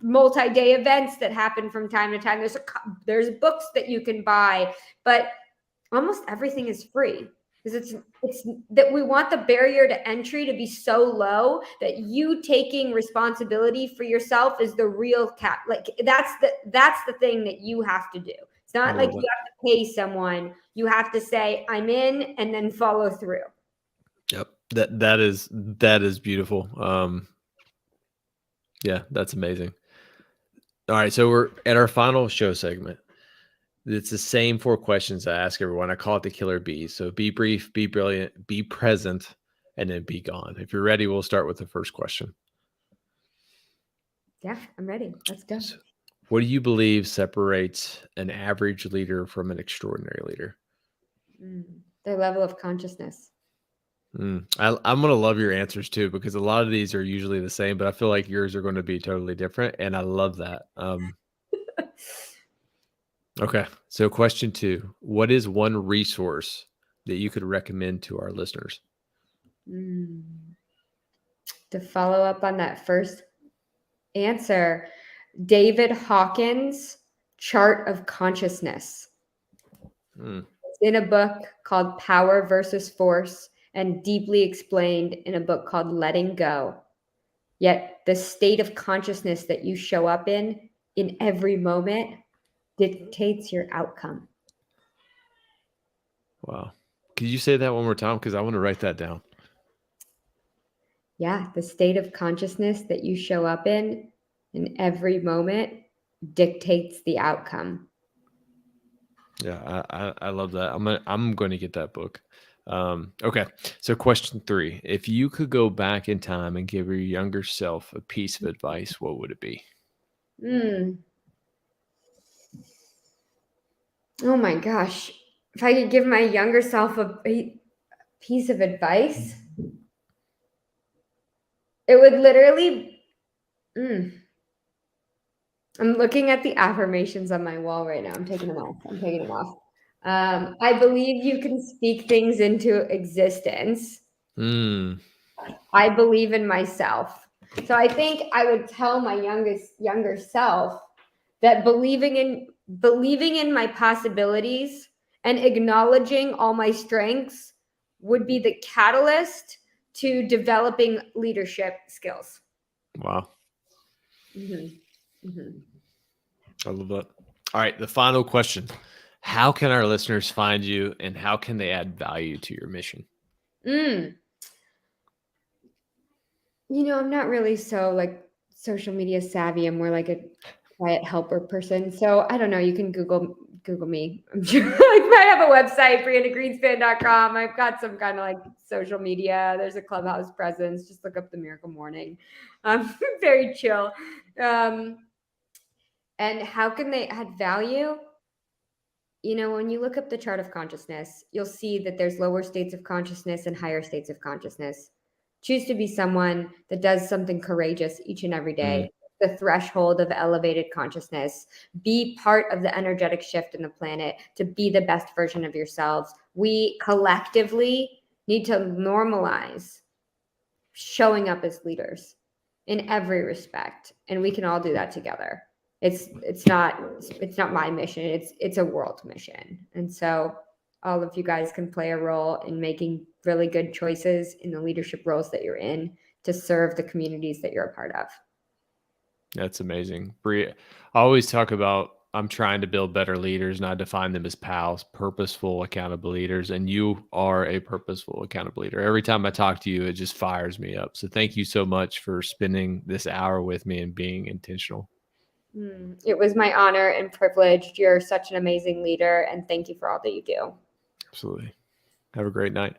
multi-day events that happen from time to time. There's books that you can buy, but almost everything is free, because it's that we want the barrier to entry to be so low that you taking responsibility for yourself is the real like that's the thing that you have to do. It's not like you have to pay someone. You have to say, I'm in, and then follow through. Yep. That is beautiful. Yeah, that's amazing. All right, so we're at our final show segment. It's the same 4 questions I ask everyone. I call it the killer bees. So be brief, be brilliant, be present, and then be gone. If you're ready, we'll start with the first question. Yeah, I'm ready. Let's go. So, what do you believe separates an average leader from an extraordinary leader? Their level of consciousness. I'm going to love your answers too, because a lot of these are usually the same, but I feel like yours are going to be totally different. And I love that. Okay. So question 2, what is one resource that you could recommend to our listeners? To follow up on that first answer, David Hawkins' Chart of Consciousness. It's in a book called Power versus Force, and deeply explained in a book called Letting Go. Yet the state of consciousness that you show up in every moment dictates your outcome. Wow. Could you say that one more time? Because I want to write that down. Yeah, the state of consciousness that you show up in every moment dictates the outcome. Yeah, I love that. I'm going to get that book. Okay. So question 3, if you could go back in time and give your younger self a piece of advice, what would it be? Oh my gosh. If I could give my younger self a piece of advice, it would literally, I'm looking at the affirmations on my wall right now. I'm taking them off. I believe you can speak things into existence. I believe in myself. So I think I would tell my younger self that believing in my possibilities and acknowledging all my strengths would be the catalyst to developing leadership skills. Wow. Mhm. I love that. All right, the final question. How can our listeners find you and how can they add value to your mission? Mm. I'm not really so like social media savvy. I'm more like a quiet helper person. So I don't know. You can Google me. I'm sure like I have a website, BriannaGreenspan.com. I've got some kind of like social media. There's a Clubhouse presence. Just look up the Miracle Morning. Very chill. Um, and how can they add value? When you look up the chart of consciousness, you'll see that there's lower states of consciousness and higher states of consciousness. Choose to be someone that does something courageous each and every Mm, day. The threshold of elevated consciousness. Be part of the energetic shift in the planet to be the best version of yourselves. We collectively need to normalize showing up as leaders in every respect, and we can all do that together. It's not my mission, it's a world mission. And so all of you guys can play a role in making really good choices in the leadership roles that you're in to serve the communities that you're a part of. that's amazing. Bria, I always talk about I'm trying to build better leaders and I define them as pals, purposeful, accountable leaders. And you are a purposeful, accountable leader. Every time I talk to you, it just fires me up. So thank you so much for spending this hour with me and being intentional. It was my honor and privilege. You're such an amazing leader, and thank you for all that you do. Absolutely. Have a great night.